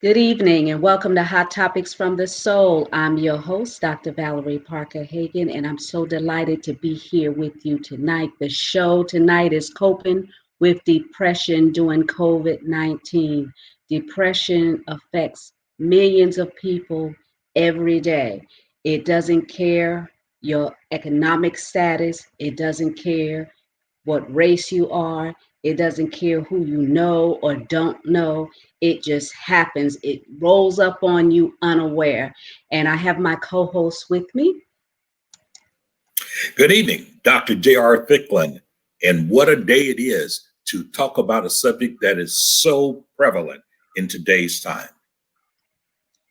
Good evening and welcome to Hot Topics from the Soul. I'm your host, Dr. Valerie Parker Hagan, and I'm so delighted to be here with you tonight. The show tonight is coping with depression during COVID-19. Depression affects millions of people every day. It doesn't care your economic status, it doesn't care what race you are. It doesn't care who you know or don't know. It just happens. It rolls up on you unaware. And I have my co-host with me. Good evening, Dr. J.R. Thicklin. And what a day it is to talk about a subject that is so prevalent in today's time.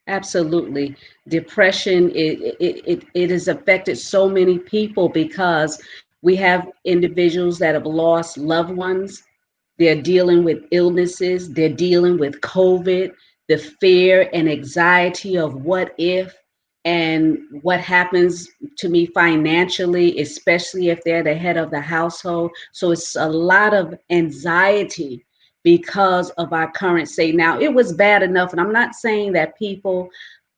Absolutely. Depression, it has affected so many people because we have individuals that have lost loved ones. They're dealing with illnesses. They're dealing with COVID, the fear and anxiety of what if and what happens to me financially, especially if they're the head of the household. So it's a lot of anxiety because of our current state. Now, it was bad enough, and I'm not saying that people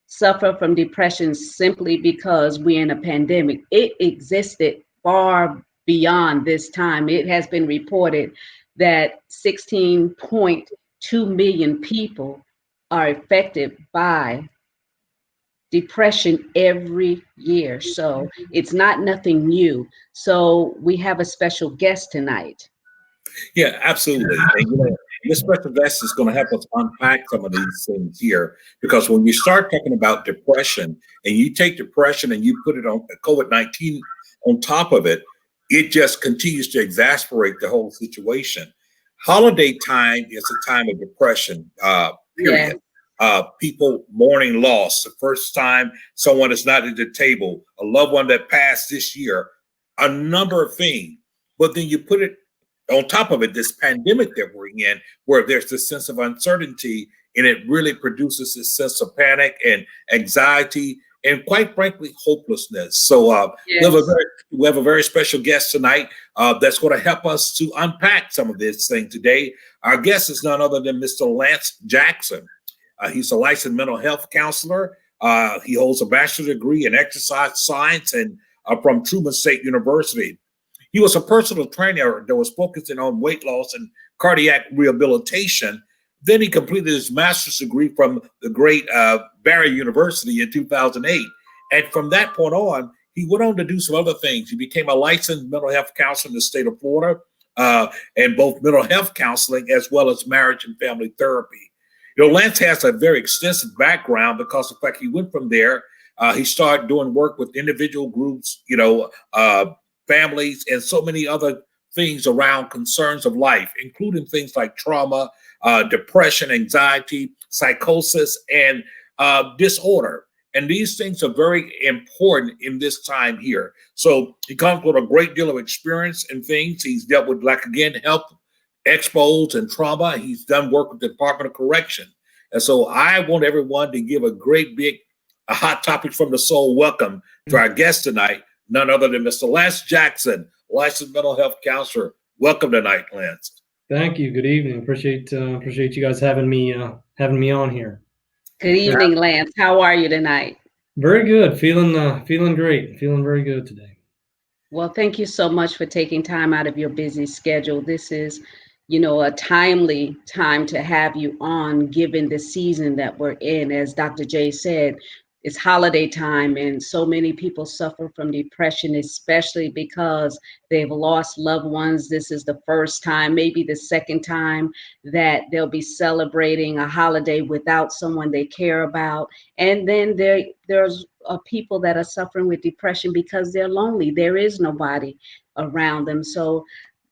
suffer from depression simply because we're in a pandemic. It existed far beyond this time. It has been reported that 16.2 million people are affected by depression every year. So it's not nothing new. So we have a special guest tonight. Yeah, absolutely. And this special guest is going to help us unpack some of these things here, because when you start talking about depression and you take depression and you put it on COVID-19 on top of it, it just continues to exasperate the whole situation. Holiday time is a time of depression, period. Yes. People mourning loss, the first time someone is not at the table, a loved one that passed this year, a number of things. But then you put it on top of it, this pandemic that we're in, where there's this sense of uncertainty, and it really produces this sense of panic and anxiety and, quite frankly, hopelessness. So Yes. we have a very special guest tonight that's going to help us to unpack some of this thing today. Our guest is none other than Mr. Lance Jackson. He's a licensed mental health counselor. He holds a bachelor's degree in exercise science and from Truman State University. He was a personal trainer that was focusing on weight loss and cardiac rehabilitation. Then he completed his master's degree from the great Barry University in 2008. And from that point on, he went on to do some other things. He became a licensed mental health counselor in the state of Florida, and both mental health counseling as well as marriage and family therapy. Lance has a very extensive background because of the fact he went from there. He started doing work with individual groups, families, and so many other things around concerns of life, including things like trauma, depression, anxiety, psychosis, and disorder. And these things are very important in this time here. So he comes with a great deal of experience in things. He's dealt with, like, again, health expos and trauma. He's done work with the Department of Correction. And so I want everyone to give a great big Hot Topics from the Soul welcome to our guest tonight, none other than Mr. Lance Jackson, licensed mental health counselor. Welcome tonight, Lance. Thank you. Good evening. Appreciate you guys having me on here. Good evening, Lance. How are you tonight? Very good. Feeling great. Feeling very good today. Well, thank you so much for taking time out of your busy schedule. This is, a timely time to have you on, given the season that we're in. As Dr. J said, it's holiday time, and so many people suffer from depression, especially because they've lost loved ones. This is the first time, maybe the second time, that they'll be celebrating a holiday without someone they care about. And then there's people that are suffering with depression because they're lonely. There is nobody around them. So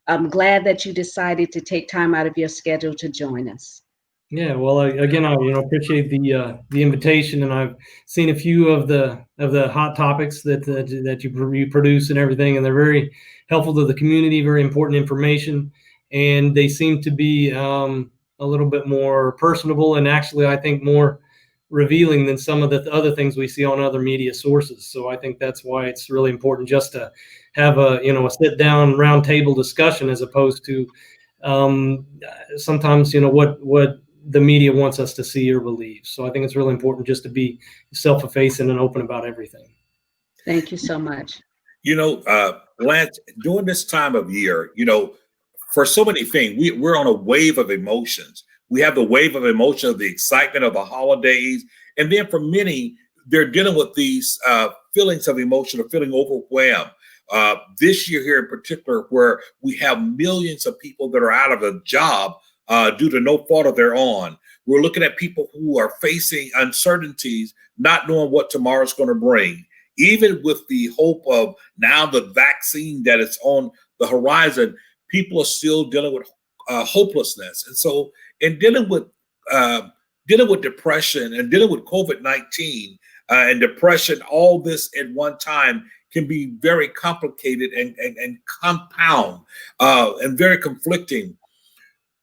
I'm glad that you decided to take time out of your schedule to join us. Yeah, well, I appreciate the invitation, and I've seen a few of the hot topics that you produce and everything, and they're very helpful to the community, very important information, and they seem to be a little bit more personable and actually, I think, more revealing than some of the other things we see on other media sources. So I think that's why it's really important just to have a sit down round table discussion, as opposed to sometimes what the media wants us to see or believe. So I think it's really important just to be self-effacing and open about everything. Thank you so much. Lance, during this time of year, for so many things, we're on a wave of emotions. We have the wave of emotion of the excitement of the holidays. And then for many, they're dealing with these feelings of emotion or feeling overwhelmed. This year here in particular, where we have millions of people that are out of a job due to no fault of their own. We're looking at people who are facing uncertainties, not knowing what tomorrow's going to bring. Even with the hope of now the vaccine that is on the horizon, people are still dealing with hopelessness. And so in dealing with depression and dealing with COVID-19 and depression, all this at one time can be very complicated and compound and very conflicting.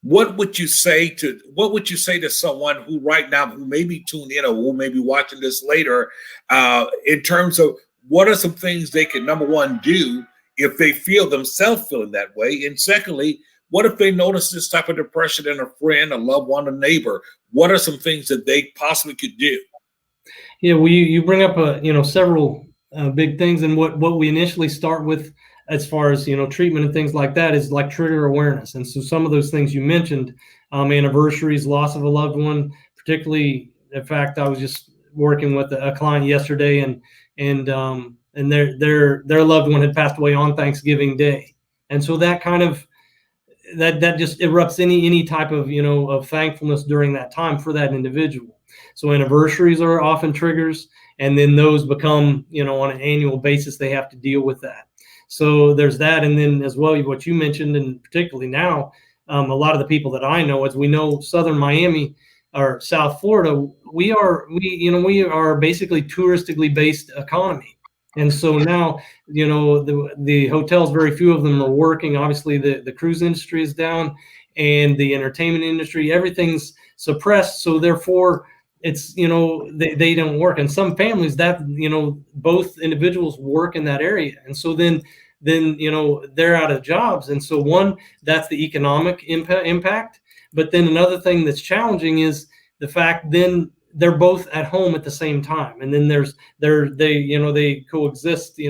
What would you say to someone who right now, who may be tuned in or who may be watching this later, in terms of what are some things they can, number one, do if they feel themselves feeling that way? And secondly, what if they notice this type of depression in a friend, a loved one, a neighbor? What are some things that they possibly could do? Yeah, well, you bring up several big things, and what we initially start with as far as treatment and things like that is like trigger awareness. And so some of those things you mentioned, anniversaries, loss of a loved one, particularly. In fact, I was just working with a client yesterday, and their loved one had passed away on Thanksgiving Day, and so that kind of that just erupts any type of of thankfulness during that time for that individual. So anniversaries are often triggers, and then those become on an annual basis they have to deal with that. So there's that, and then as well what you mentioned, and particularly now, a lot of the people that I know, as we know, Southern Miami or South Florida, we are basically touristically based economy, and so now the hotels, very few of them are working. Obviously, the cruise industry is down, and the entertainment industry, everything's suppressed. So therefore, it's they don't work, and some families that both individuals work in that area, and so then they're out of jobs. And so one, that's the economic impact, but then another thing that's challenging is the fact then they're both at home at the same time, and then they coexist,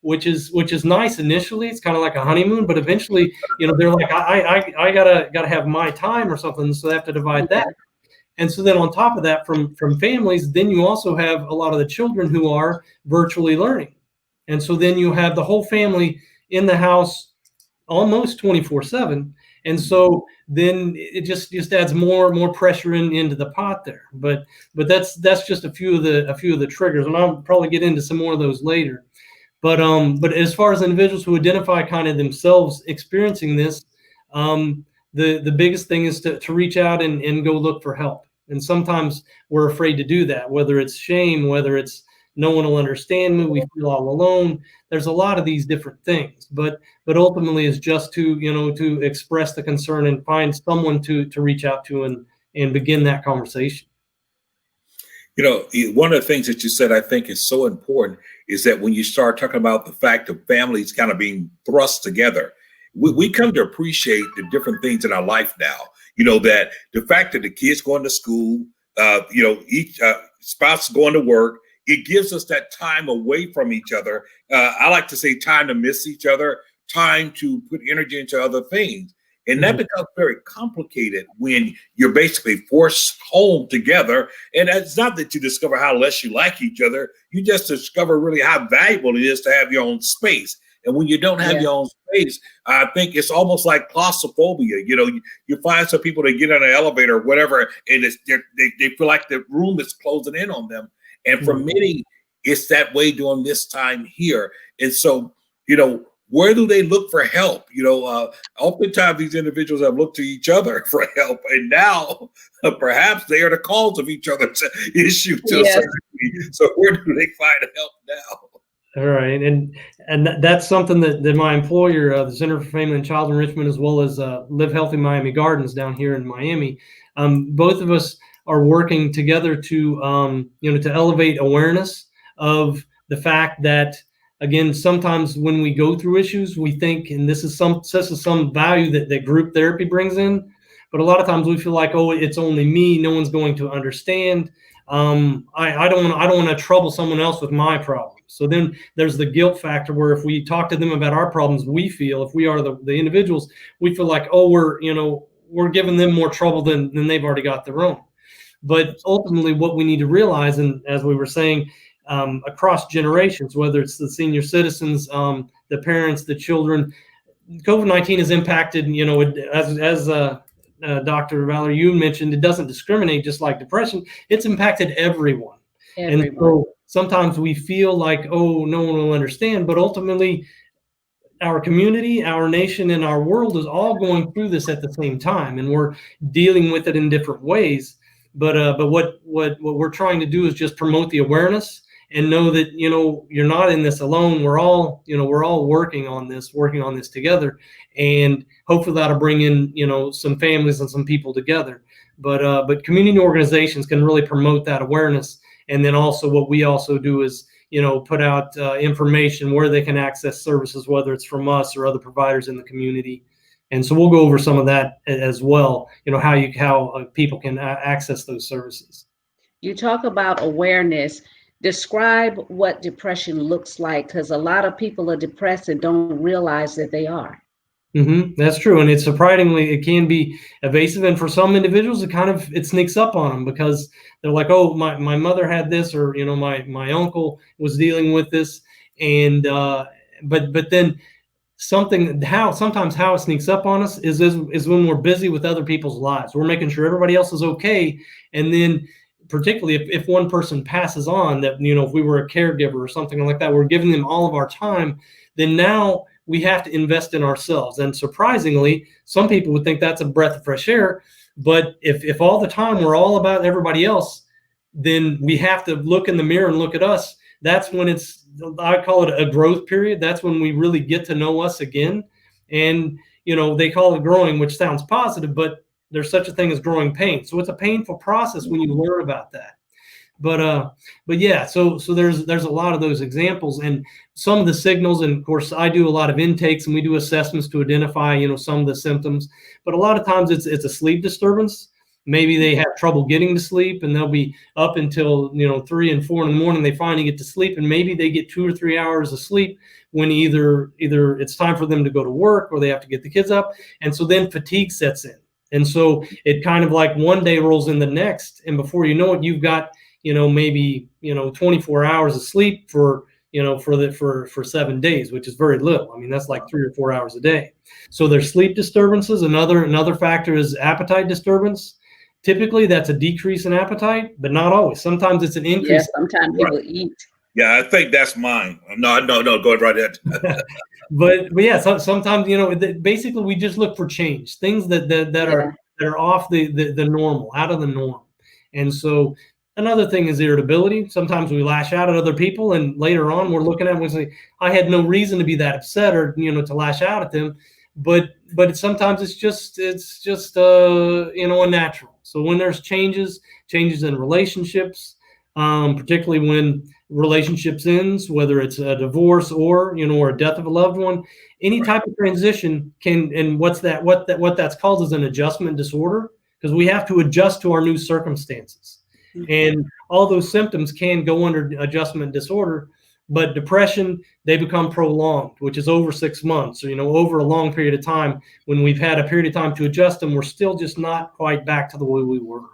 which is nice initially. It's kind of like a honeymoon, but eventually they're like, I gotta have my time or something, so they have to divide that. And so then on top of that, from families, then you also have a lot of the children who are virtually learning. And so then you have the whole family in the house almost 24/7. And so then it just adds more pressure into the pot there. But that's just a few of the triggers, and I'll probably get into some more of those later. But as far as individuals who identify kind of themselves experiencing this, the biggest thing is to reach out and go look for help. And sometimes we're afraid to do that, whether it's shame, whether it's no one will understand me, we feel all alone. There's a lot of these different things, but ultimately it's just to express the concern and find someone to reach out to and begin that conversation. One of the things that you said I think is so important is that when you start talking about the fact of families kind of being thrust together, we come to appreciate the different things in our life now. That the fact that the kids going to school, each spouse going to work, it gives us that time away from each other. I like to say time to miss each other, time to put energy into other things. And that becomes very complicated when you're basically forced home together. And it's not that you discover how less you like each other. You just discover really how valuable it is to have your own space. And when you don't have your own space, I think it's almost like claustrophobia. You find some people that get in an elevator or whatever, and they feel like the room is closing in on them. And for many, it's that way during this time here. And so, where do they look for help? Oftentimes these individuals have looked to each other for help, and now perhaps they are the cause of each other's issue to a certain degree. So where do they find help now? All right, and that's something that my employer, the Center for Family and Child Enrichment, as well as Live Healthy Miami Gardens down here in Miami, both of us are working together to to elevate awareness of the fact that, again, sometimes when we go through issues, we think, and this is some value that group therapy brings in, But a lot of times we feel like, oh, it's only me. No one's going to understand. I don't want to trouble someone else with my problems. So then there's the guilt factor where if we talk to them about our problems, we feel, if we are the individuals, we feel like, oh, we're giving them more trouble than they've already got their own. But ultimately what we need to realize, and as we were saying, across generations, whether it's the senior citizens, the parents, the children, COVID-19 has impacted, as Dr. Valerie, you mentioned, it doesn't discriminate, just like depression. It's impacted everyone. And so sometimes we feel like, oh, no one will understand, but ultimately our community, our nation, and our world is all going through this at the same time, and we're dealing with it in different ways. But what we're trying to do is just promote the awareness and know that, you're not in this alone. We're all working on this together, and hopefully that'll bring in, some families and some people together. But community organizations can really promote that awareness. And then also what we also do is, put out information where they can access services, whether it's from us or other providers in the community. And so we'll go over some of that as well, how people can access those services. You talk about awareness. Describe what depression looks like, because a lot of people are depressed and don't realize that they are. That's true. And it's surprisingly, it can be evasive. And for some individuals, it sneaks up on them because they're like, oh, my mother had this, or, my uncle was dealing with this. And, but then sometimes how it sneaks up on us is when we're busy with other people's lives. We're making sure everybody else is okay. And then particularly if one person passes on, that, if we were a caregiver or something like that, we're giving them all of our time, then now we have to invest in ourselves. And surprisingly, some people would think that's a breath of fresh air. But if all the time we're all about everybody else, then we have to look in the mirror and look at us. That's when I call it a growth period. That's when we really get to know us again. And, they call it growing, which sounds positive, but there's such a thing as growing pain. So it's a painful process when you learn about that. But yeah, so there's a lot of those examples, and some of the signals. And of course, I do a lot of intakes, and we do assessments to identify, some of the symptoms. But a lot of times it's a sleep disturbance. Maybe they have trouble getting to sleep, and they'll be up until 3 and 4 in the morning. They finally get to sleep, and maybe they get 2 or 3 hours of sleep when either it's time for them to go to work, or they have to get the kids up, and so then fatigue sets in. And so it kind of like one day rolls in the next, and before you know it, you've got maybe 24 hours of sleep for 7 days, which is very little. I mean, that's like 3 or 4 hours a day. So there's sleep disturbances. Another factor is appetite disturbance. Typically, that's a decrease in appetite, but not always. Sometimes it's an increase. Yes, sometimes people eat. Yeah, I think that's mine. No, go right ahead. but yeah, sometimes basically we just look for change, things that are off the normal, out of the norm. And so another thing is irritability. Sometimes we lash out at other people, and later on we're looking at them and we say, I had no reason to be that upset or to lash out at them, but sometimes it's just unnatural. So when there's changes in relationships, particularly when relationships ends, whether it's a divorce or a death of a loved one, any type of transition can, and what that's called is an adjustment disorder, because we have to adjust to our new circumstances. And all those symptoms can go under adjustment disorder. But depression, they become prolonged, which is over 6 months, or over a long period of time. When we've had a period of time to adjust them, we're still just not quite back to the way we were.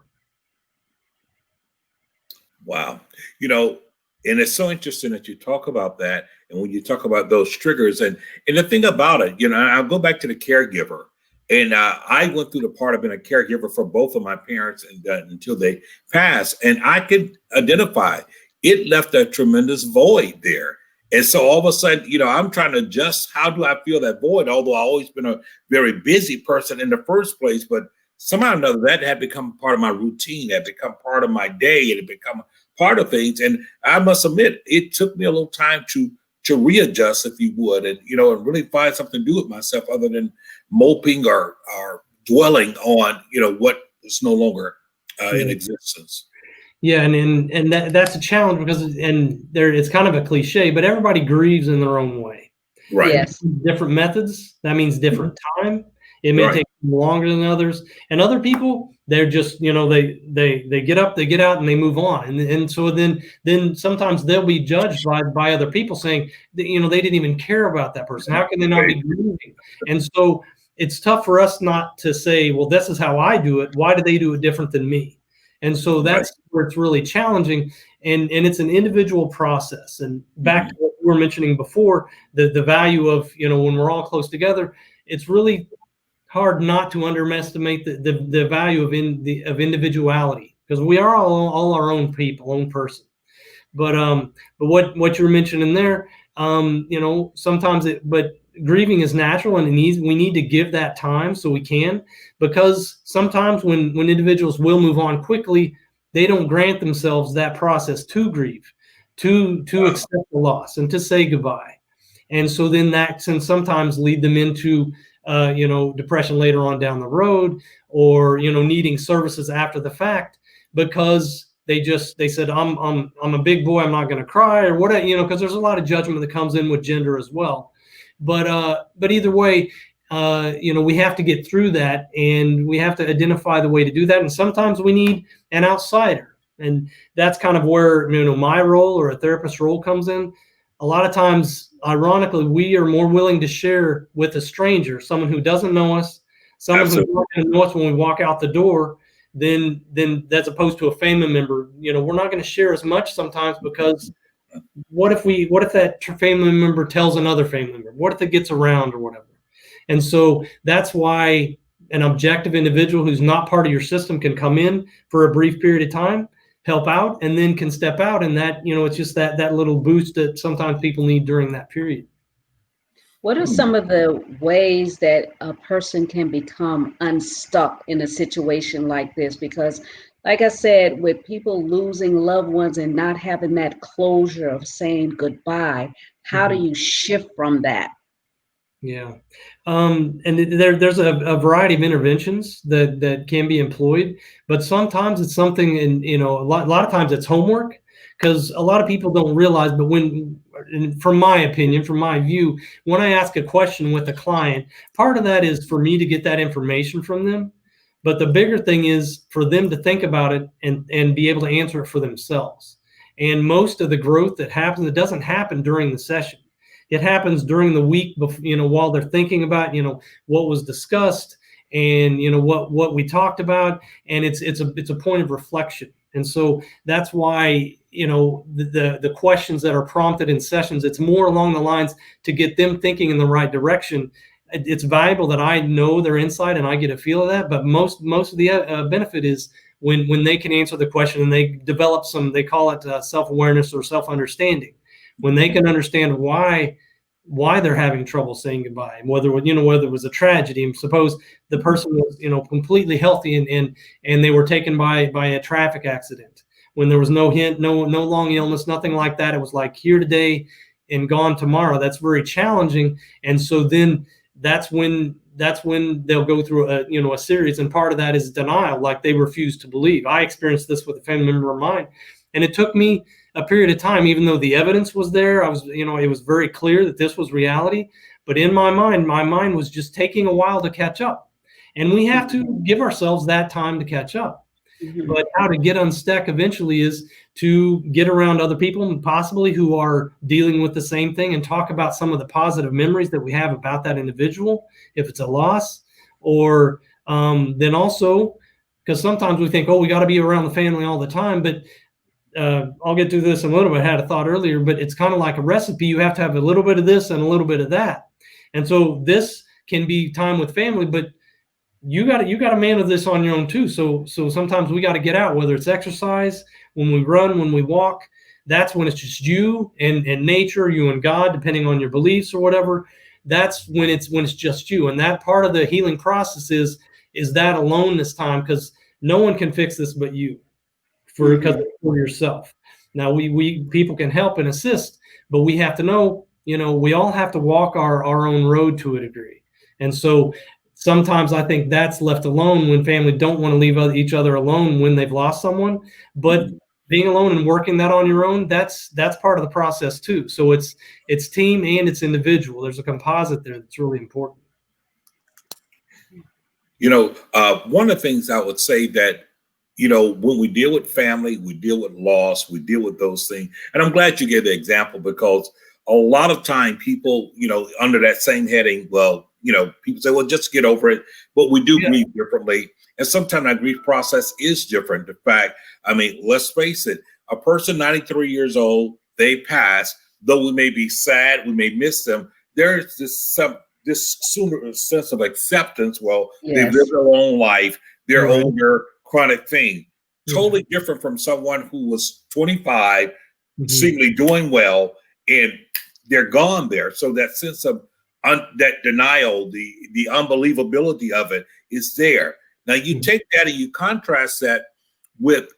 Wow. And it's so interesting that you talk about that, and when you talk about those triggers, and the thing about it, I'll go back to the caregiver. And I went through the part of being a caregiver for both of my parents until they passed, and I could identify it left a tremendous void there. And so all of a sudden, I'm trying to adjust. How do I feel that void? Although I've always been a very busy person in the first place, but somehow or another that had become part of my routine, had become part of my day, it had become part of things. And I must admit, it took me a little time to readjust, if you would, and and really find something to do with myself other than moping or dwelling on what is no longer in existence. Yeah, and that's a challenge because it's kind of a cliche, but everybody grieves in their own way. Right. Yes. Different methods. That means different time. It may take longer than others, and other people, they're just, they get up, they get out, and they move on. And so then sometimes they'll be judged by other people saying that, they didn't even care about that person. How can they not be grieving? And so it's tough for us not to say, well, this is how I do it. Why do they do it different than me? And so that's where it's really challenging. And it's an individual process. And back to what you were mentioning before, the value of, when we're all close together, it's really hard not to underestimate the value of individuality, because we are all our own people, own person. But what you were mentioning there, sometimes but grieving is natural, and we need to give that time so we can, because sometimes when individuals will move on quickly, they don't grant themselves that process to grieve, to accept the loss and to say goodbye. And so then that can sometimes lead them into depression later on down the road, or needing services after the fact, because they said, I'm a big boy, I'm not going to cry, or what, because there's a lot of judgment that comes in with gender as well. But either way, we have to get through that, and we have to identify the way to do that. And sometimes we need an outsider, and that's kind of where my role or a therapist's role comes in. A lot of times, ironically, we are more willing to share with a stranger, someone who doesn't know us, someone who's not going to know us when we walk out the door, than as opposed to a family member. We're not going to share as much sometimes, because what if that family member tells another family member? What if it gets around or whatever? And so that's why an objective individual who's not part of your system can come in for a brief period of time, help out, and then can step out. And that, it's just that little boost that sometimes people need during that period. What are some of the ways that a person can become unstuck in a situation like this? Because, like I said, with people losing loved ones and not having that closure of saying goodbye, how do you shift from that? Yeah. And there's a variety of interventions that can be employed, but sometimes it's something, and a lot of times it's homework, because a lot of people don't realize. But from my opinion, from my view, when I ask a question with a client, part of that is for me to get that information from them. But the bigger thing is for them to think about it and be able to answer it for themselves. And most of the growth that happens, it doesn't happen during the session. It happens during the week, while they're thinking about, what was discussed and, what we talked about. And it's a point of reflection. And so that's why, the questions that are prompted in sessions, it's more along the lines to get them thinking in the right direction. It's valuable that I know their insight and I get a feel of that. But most of the benefit is when they can answer the question and they develop they call it self-awareness or self-understanding. When they can understand why they're having trouble saying goodbye, and whether it was a tragedy. And suppose the person was completely healthy and they were taken by a traffic accident, when there was no long illness, nothing like that. It was like here today and gone tomorrow. That's very challenging. And so then that's when they'll go through a series, and part of that is denial, like they refuse to believe. I experienced this with a family member of mine, and it took me a period of time, even though the evidence was there. It was very clear that this was reality, but in my mind was just taking a while to catch up. And we have to give ourselves that time to catch up. But how to get unstuck eventually is to get around other people, and possibly who are dealing with the same thing, and talk about some of the positive memories that we have about that individual, if it's a loss, or then also, because sometimes we think, we got to be around the family all the time, but I'll get to this in a little bit. I had a thought earlier, but it's kind of like a recipe. You have to have a little bit of this and a little bit of that. And so this can be time with family, but you got to manage this on your own too. So sometimes we got to get out, whether it's exercise, when we run, when we walk. That's when it's just you and nature, you and God, depending on your beliefs or whatever. That's when it's just you. And that part of the healing process is that aloneness time, because no one can fix this but you. For yourself. Now we people can help and assist, but we have to know, we all have to walk our own road to a degree. And so sometimes I think that's left alone when family don't want to leave each other alone when they've lost someone. But being alone and working that on your own, that's part of the process too. So it's team and it's individual. There's a composite there that's really important. One of the things I would say that, when we deal with family, we deal with loss, we deal with those things. And I'm glad you gave the example, because a lot of time people, under that same heading, well, people say, well, just get over it. But we do grieve differently. And sometimes our grief process is different. In fact, let's face it, a person 93 years old, they pass, though we may be sad, we may miss them, there's this sooner sense of acceptance. Well, they've lived their own life, they're older, chronic thing. Totally different from someone who was 25, seemingly doing well, and they're gone there. So that sense of that denial, the unbelievability of it is there. Now you take that and you contrast that with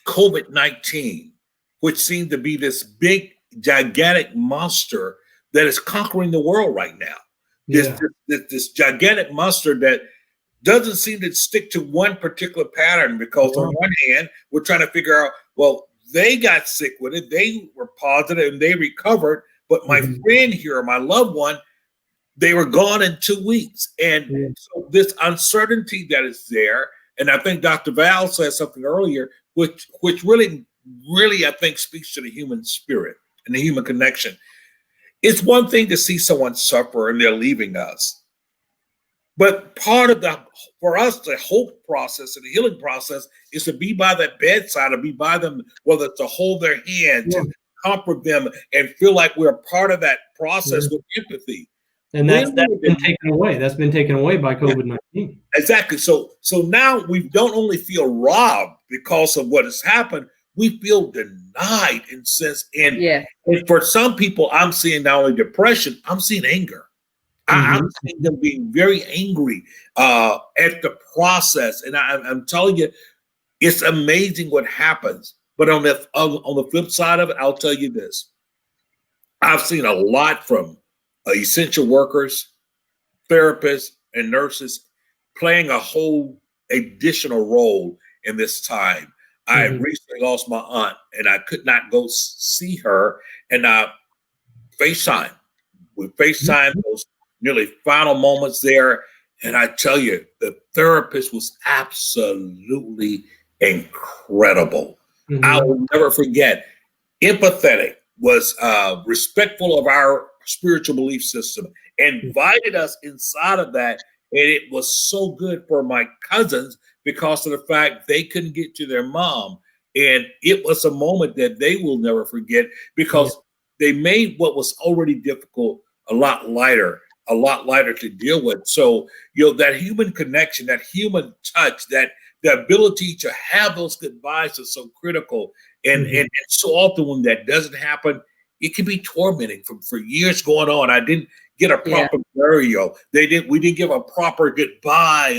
COVID-19, which seemed to be this big, gigantic monster that is conquering the world right now. This gigantic monster that doesn't seem to stick to one particular pattern, because on one hand, we're trying to figure out, well, they got sick with it, they were positive and they recovered, but my friend here, my loved one, they were gone in 2 weeks. And so this uncertainty that is there, and I think Dr. Val said something earlier, which really, I think speaks to the human spirit and the human connection. It's one thing to see someone suffer and they're leaving us. But part of for us, the hope process and the healing process is to be by that bedside, or be by them, whether it's to hold their hand, to comfort them, and feel like we're a part of that process with empathy. And that's been taken away. That's been taken away by COVID-19. Exactly. So now we don't only feel robbed because of what has happened, we feel denied in sense. And for some people, I'm seeing not only depression, I'm seeing anger. I'm seeing them being very angry at the process. And I'm telling you, it's amazing what happens. But on the flip side of it, I'll tell you this. I've seen a lot from essential workers, therapists, and nurses playing a whole additional role in this time. I recently lost my aunt, and I could not go see her. And FaceTime. We FaceTime those nearly final moments there. And I tell you, the therapist was absolutely incredible. I will never forget. Empathetic, was respectful of our spiritual belief system, invited us inside of that. And it was so good for my cousins because of the fact they couldn't get to their mom. And it was a moment that they will never forget, because they made what was already difficult a lot lighter to deal with. So, that human connection, that human touch, that the ability to have those goodbyes is so critical. And so often when that doesn't happen, it can be tormenting for years going on. I didn't get a proper burial. We didn't give a proper goodbye.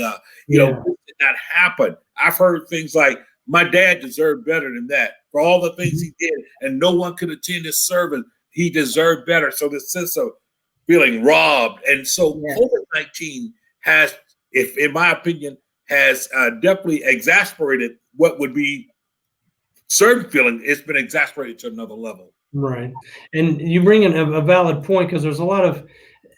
This did not happen. I've heard things like, my dad deserved better than that for all the things he did, and no one could attend his service. He deserved better. So the sense of feeling robbed. And so COVID-19 has, in my opinion, has definitely exasperated what would be certain feeling. It's been exasperated to another level. Right. And you bring in a valid point, because there's a lot of,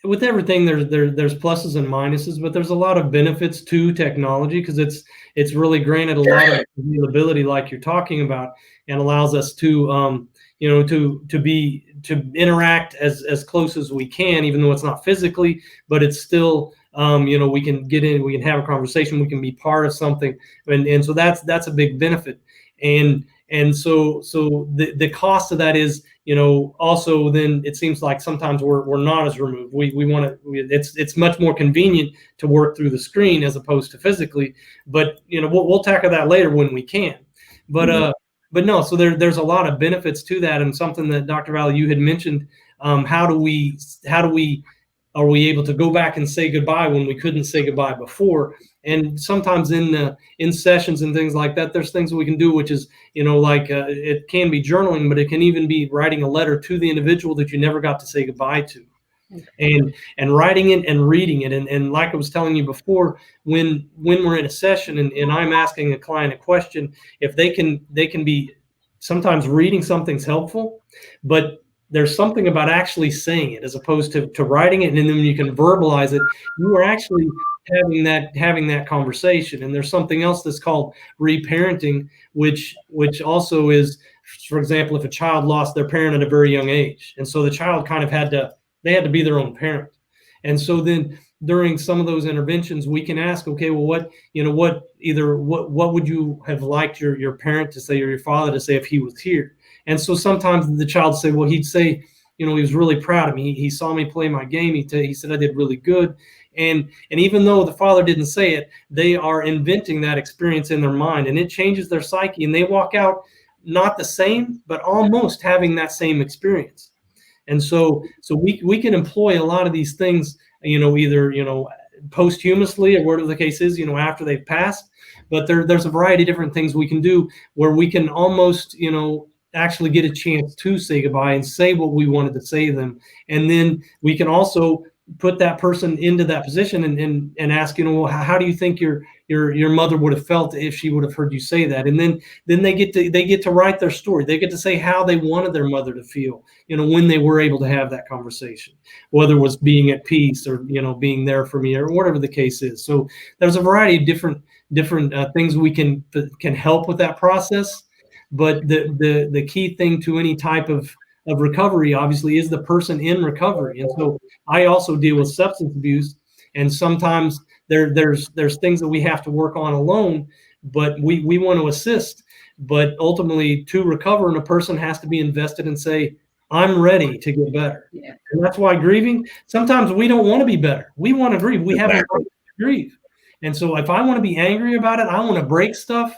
with everything, there's pluses and minuses, but there's a lot of benefits to technology, because it's really granted a lot of availability, like you're talking about, and allows us to to interact as close as we can, even though it's not physically, but it's still we can get in, we can have a conversation, we can be part of something, and so that's a big benefit. And so the cost of that is, also then it seems like sometimes we're not as removed. We want to, it's much more convenient to work through the screen as opposed to physically, but we'll tackle that later when we can. But no, so there's a lot of benefits to that, and something that Dr. Valley, you had mentioned, are we able to go back and say goodbye when we couldn't say goodbye before? And sometimes in sessions and things like that, there's things we can do, which is, it can be journaling, but it can even be writing a letter to the individual that you never got to say goodbye to, and writing it and reading it. And like I was telling you before, when we're in a session and I'm asking a client a question, if they can be, sometimes reading something's helpful, but there's something about actually saying it as opposed to writing it, and then when you can verbalize it, you are actually having that conversation. And there's something else that's called reparenting, which also is, for example, if a child lost their parent at a very young age, and so the child kind of had to be their own parent. And so then during some of those interventions, we can ask, okay, well, what would you have liked your parent to say, or your father to say, if he was here? And so sometimes the child say, well, he'd say, he was really proud of me. He saw me play my game. He said I did really good. And even though the father didn't say it, they are inventing that experience in their mind, and it changes their psyche, and they walk out not the same, but almost having that same experience. And so we can employ a lot of these things, either, posthumously, or whatever the case is, after they've passed. But there's a variety of different things we can do where we can almost, actually get a chance to say goodbye and say what we wanted to say to them. And then we can also put that person into that position and ask, well, how do you think your mother would have felt if she would have heard you say that? And then they get to write their story. They get to say how they wanted their mother to feel, when they were able to have that conversation, whether it was being at peace or, being there for me, or whatever the case is. So there's a variety of different things we can help with that process. But the key thing to any type of recovery, obviously, is the person in recovery. And so I also deal with substance abuse, and sometimes there's things that we have to work on alone, but we want to assist. But ultimately, to recover, and a person has to be invested and say, I'm ready to get better. Yeah. And that's why grieving, sometimes we don't want to be better. We want to grieve. We have a right to grieve. And so if I want to be angry about it, I want to break stuff.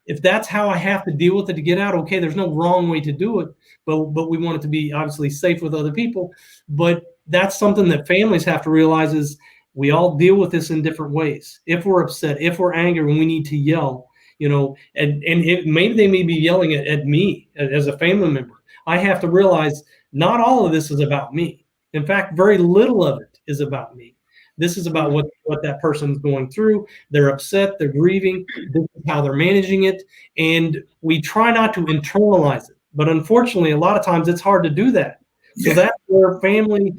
If that's how I have to deal with it to get out, okay, there's no wrong way to do it, but we want it to be obviously safe with other people. But that's something that families have to realize, is we all deal with this in different ways. If we're upset, if we're angry, and we need to yell, and maybe they may be yelling at me as a family member. I have to realize not all of this is about me. In fact, very little of it is about me. This is about what that person's going through. They're upset, they're grieving, this is how they're managing it. And we try not to internalize it. But unfortunately, a lot of times it's hard to do that. So that's where family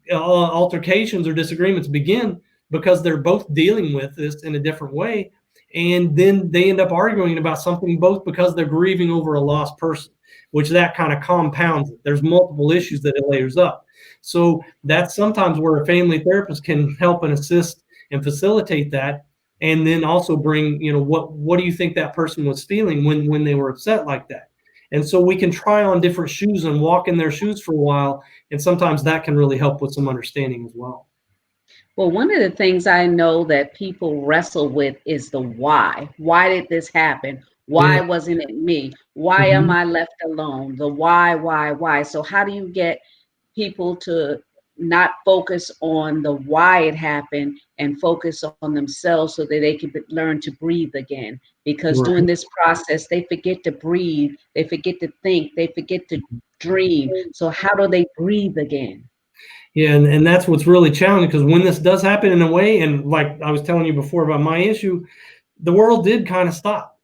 altercations or disagreements begin, because they're both dealing with this in a different way. And then they end up arguing about something, both because they're grieving over a lost person, which that kind of compounds it. There's multiple issues that it layers up. So that's sometimes where a family therapist can help and assist and facilitate that. And then also bring, what do you think that person was feeling when they were upset like that? And so we can try on different shoes and walk in their shoes for a while. And sometimes that can really help with some understanding as well. Well, one of the things I know that people wrestle with is the why. Why did this happen? Why wasn't it me? Why am I left alone? The why? So how do you get people to not focus on the why it happened and focus on themselves, so that they can learn to breathe again? Because during this process, they forget to breathe, they forget to think, they forget to dream. So how do they breathe again? Yeah, and that's what's really challenging, because when this does happen in a way, and like I was telling you before about my issue, the world did kind of stop.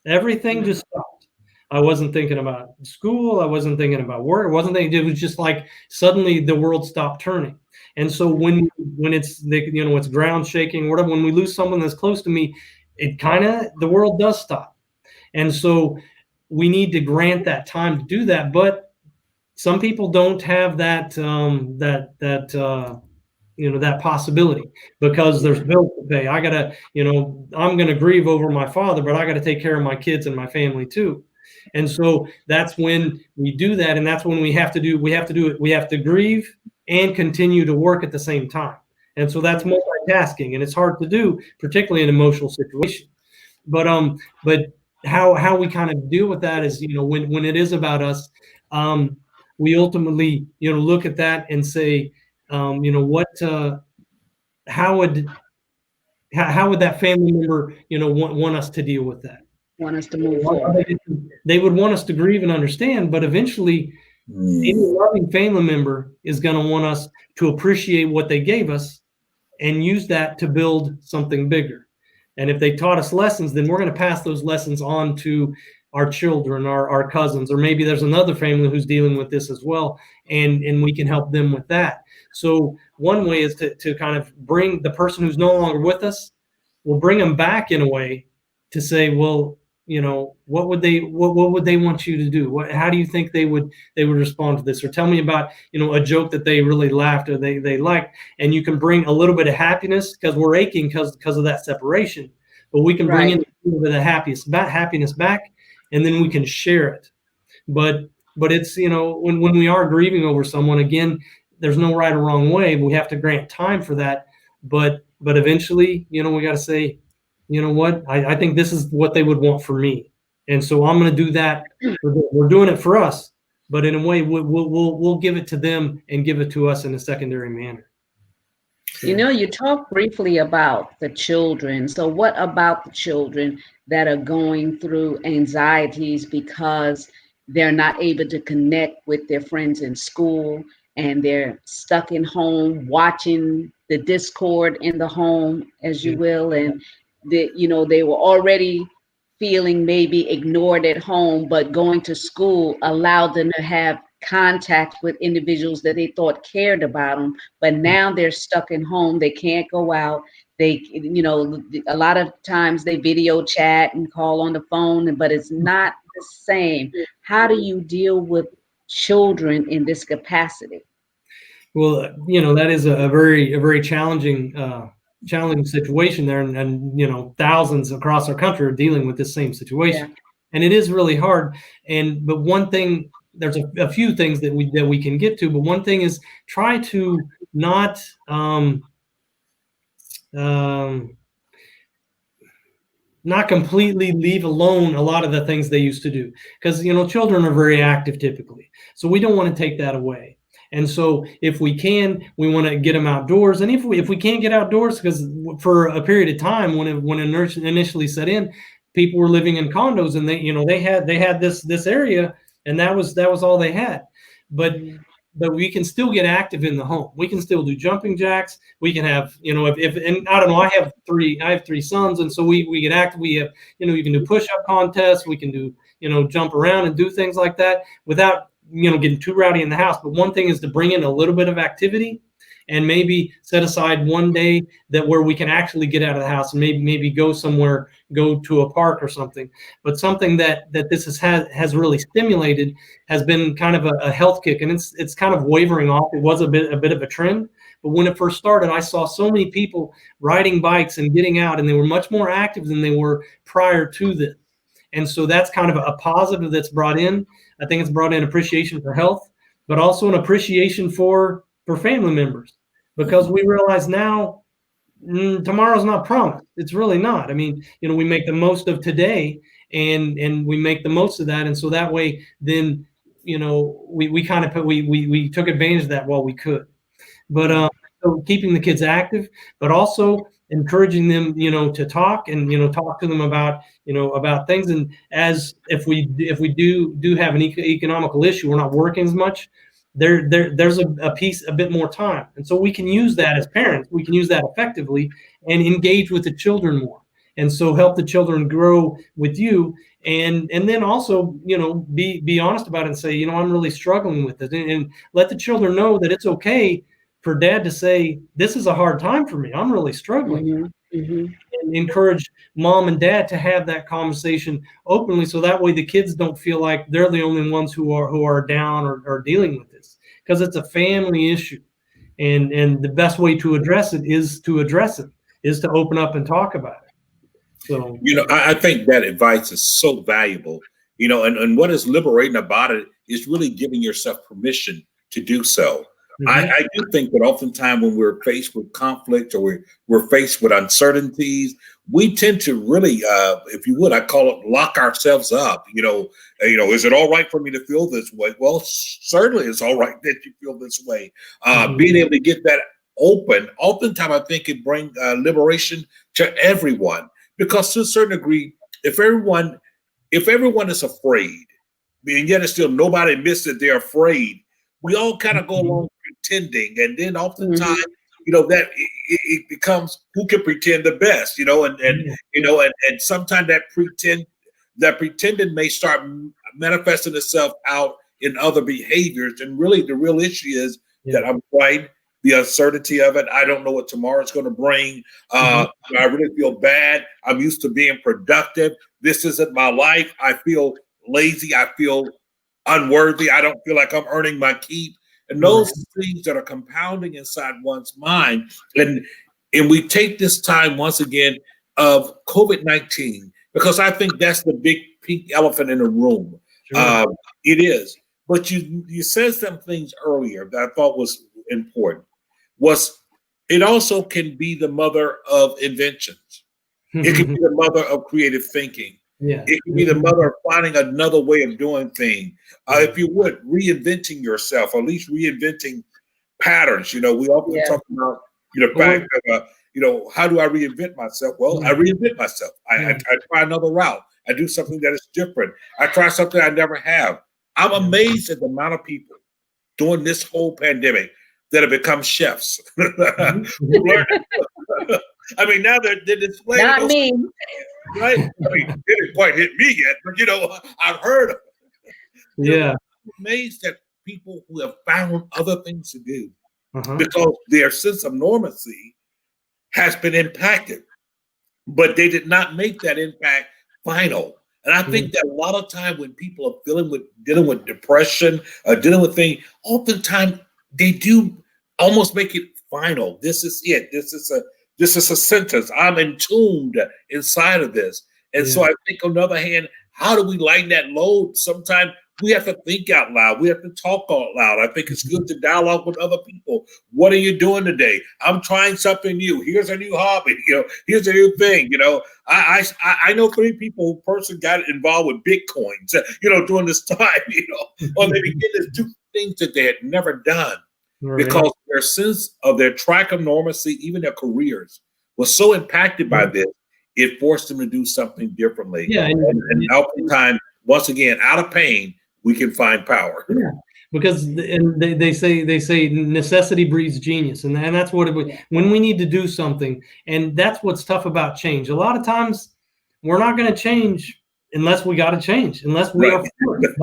Everything just stopped. I wasn't thinking about school. I wasn't thinking about work. It was just like suddenly the world stopped turning. And so when it's it's ground shaking, whatever, when we lose someone that's close to me, the world does stop. And so we need to grant that time to do that. But some people don't have that that possibility, because there's bills to pay. I gotta, I'm gonna grieve over my father, but I gotta take care of my kids and my family too. And so that's when we do that, and that's when we have to do it. We have to grieve and continue to work at the same time. And so that's multitasking, and it's hard to do, particularly in emotional situations. But how we kind of deal with that is, when it is about us, we ultimately, look at that and say, how would that family member, want us to deal with that? Want us to move forward. They would want us to grieve and understand, but eventually any loving family member is going to want us to appreciate what they gave us and use that to build something bigger. And if they taught us lessons, then we're going to pass those lessons on to our children, our cousins, or maybe there's another family who's dealing with this as well, and we can help them with that. So one way is to kind of bring the person who's no longer with us, we'll bring them back in a way to say, well, what would they want you to do? How do you think they would respond to this? Or tell me about, a joke that they really laughed or they liked. And you can bring a little bit of happiness because we're aching because of that separation. But we can bring in a little bit of happiness back, and then we can share it. But it's, when we are grieving over someone, again, there's no right or wrong way. We have to grant time for that. But eventually, we got to say, you know what, I think this is what they would want for me. And so I'm going to do that. We're doing it for us, but in a way we'll give it to them and give it to us in a secondary manner. You talked briefly about the children. So what about the children that are going through anxieties because they're not able to connect with their friends in school and they're stuck in home watching the discord in the home, as you will, and they were already feeling maybe ignored at home, but going to school allowed them to have contact with individuals that they thought cared about them, but now they're stuck in home. They can't go out. They, a lot of times they video chat and call on the phone, but it's not the same. How do you deal with children in this capacity? Well, that is a very challenging situation there, and thousands across our country are dealing with this same situation, and it is really hard. But one thing, there's a few things that we can get to, but one thing is try to not not completely leave alone a lot of the things they used to do, because children are very active typically, so we don't want to take that away. And so if we can, we want to get them outdoors. And if we can't get outdoors, because for a period of time when it initially set in, people were living in condos, and they had this area, and that was all they had. But we can still get active in the home. We can still do jumping jacks. We can have, if and I don't know, I have three sons, and so we get active. We have, you can do push-up contests. We can do, jump around and do things like that without getting too rowdy in the house. But one thing is to bring in a little bit of activity, and maybe set aside one day where we can actually get out of the house and maybe go somewhere, go to a park or something. But something that this has really stimulated has been kind of a health kick, and it's kind of wavering off. It was a bit of a trend, but when it first started, I saw so many people riding bikes and getting out, and they were much more active than they were prior to this. And so that's kind of a positive that's brought in. I think it's brought in appreciation for health, but also an appreciation for family members, because we realize now tomorrow's not promised. It's really not. I mean, we make the most of today, and we make the most of that. And so that way, then, we kind of we took advantage of that while we could. But so keeping the kids active, but also encouraging them, to talk and, talk to them about, about things. And as if we do have an economical issue, we're not working as much, there's a bit more time. And so we can use that as parents, we can use that effectively and engage with the children more. And so help the children grow with you. And then also, be honest about it and say, I'm really struggling with this, and let the children know that it's okay for dad to say, this is a hard time for me. I'm really struggling. Mm-hmm. Mm-hmm. And encourage mom and dad to have that conversation openly, so that way the kids don't feel like they're the only ones who are down or dealing with this, because it's a family issue. And the best way to address it is to open up and talk about it. So, I think that advice is so valuable, and what is liberating about it is really giving yourself permission to do so. Mm-hmm. I do think that oftentimes when we're faced with conflict, or we're faced with uncertainties, we tend to really, if you would, I call it lock ourselves up. Is it all right for me to feel this way? Well, certainly it's all right that you feel this way. Mm-hmm. Being able to get that open, oftentimes I think it brings liberation to everyone, because to a certain degree, if everyone is afraid, and yet it's still nobody admits that they're afraid, we all kind of go along pretending, and then oftentimes, that it becomes who can pretend the best, and sometimes that pretend that pretending may start manifesting itself out in other behaviors. And really, the real issue is that I'm frightened, the uncertainty of it. I don't know what tomorrow's going to bring. I really feel bad. I'm used to being productive. This isn't my life. I feel lazy. I feel unworthy. I don't feel like I'm earning my keep. And those things that are compounding inside one's mind. And we take this time once again of COVID-19, because I think that's the big pink elephant in the room. Sure. It is. But you said some things earlier that I thought was important. It also can be the mother of inventions. It can be the mother of creative thinking. Yeah. It can be the mother of finding another way of doing things. If you would, reinventing yourself, or at least reinventing patterns. We often talk about the fact of how do I reinvent myself? Well, I reinvent myself. I try another route. I do something that is different. I try something I never have. I'm amazed at the amount of people during this whole pandemic that have become chefs. I mean, now they're displaying. Not me. Right? I mean, it didn't quite hit me yet, but I've heard of it. Yeah. I'm amazed at people who have found other things to do because their sense of normalcy has been impacted, but they did not make that impact final. And I think that a lot of time when people are dealing with depression, dealing with things, oftentimes they do almost make it final. This is it. This is a sentence. I'm entombed inside of this. And so I think, on the other hand, how do we lighten that load? Sometimes we have to think out loud. We have to talk out loud. I think it's good to dialogue with other people. What are you doing today? I'm trying something new. Here's a new hobby. Here's a new thing. I know 3 people who personally got involved with Bitcoins, during this time, or they begin to do things that they had never done. Right. Because their sense of their track of normalcy, even their careers, was so impacted by this, it forced them to do something differently. Yeah, and oftentimes, once again, out of pain, we can find power. Yeah, because they say necessity breeds genius, and that's what when we need to do something, and that's what's tough about change. A lot of times, we're not going to change unless we got to change, unless we are forced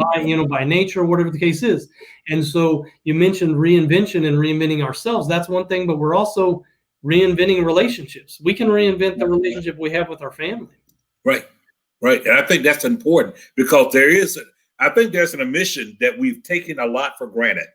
by nature, whatever the case is. And so you mentioned reinvention and reinventing ourselves. That's one thing, but we're also reinventing relationships. We can reinvent the relationship we have with our family. Right. And I think that's important because I think there's an admission that we've taken a lot for granted.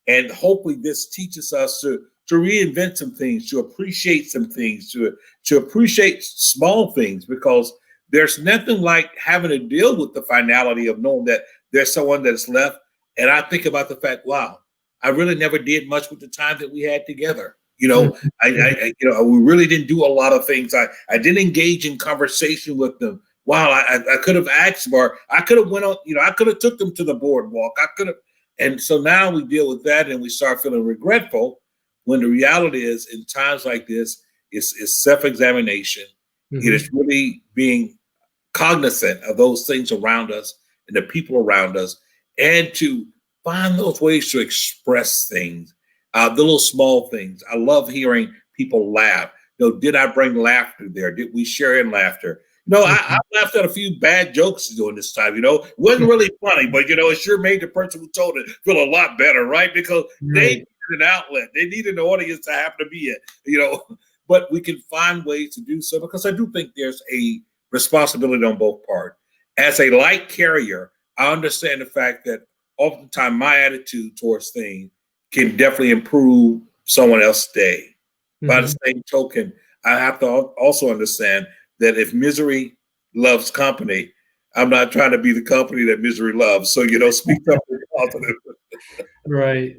And hopefully this teaches us to reinvent some things, to appreciate some things, to appreciate small things, because there's nothing like having to deal with the finality of knowing that there's someone that's left. And I think about the fact, wow, I really never did much with the time that we had together. We really didn't do a lot of things. I didn't engage in conversation with them. Wow, I could have asked them, or I could have went on, I could have took them to the boardwalk. And so now we deal with that and we start feeling regretful, when the reality is, in times like this, it's self-examination. It is really being cognizant of those things around us and the people around us, and to find those ways to express things, the little small things. I love hearing people laugh. Did I bring laughter there? Did we share in laughter? I laughed at a few bad jokes during this time. It wasn't really funny, but it sure made the person who told it feel a lot better, right? Because they needed an outlet, they needed an audience to happen to be it. But we can find ways to do so, because I do think there's a responsibility on both parts. As a light carrier, I understand the fact that oftentimes my attitude towards things can definitely improve someone else's day. By the same token, I have to also understand that if misery loves company, I'm not trying to be the company that misery loves. So, speak something positive. Right.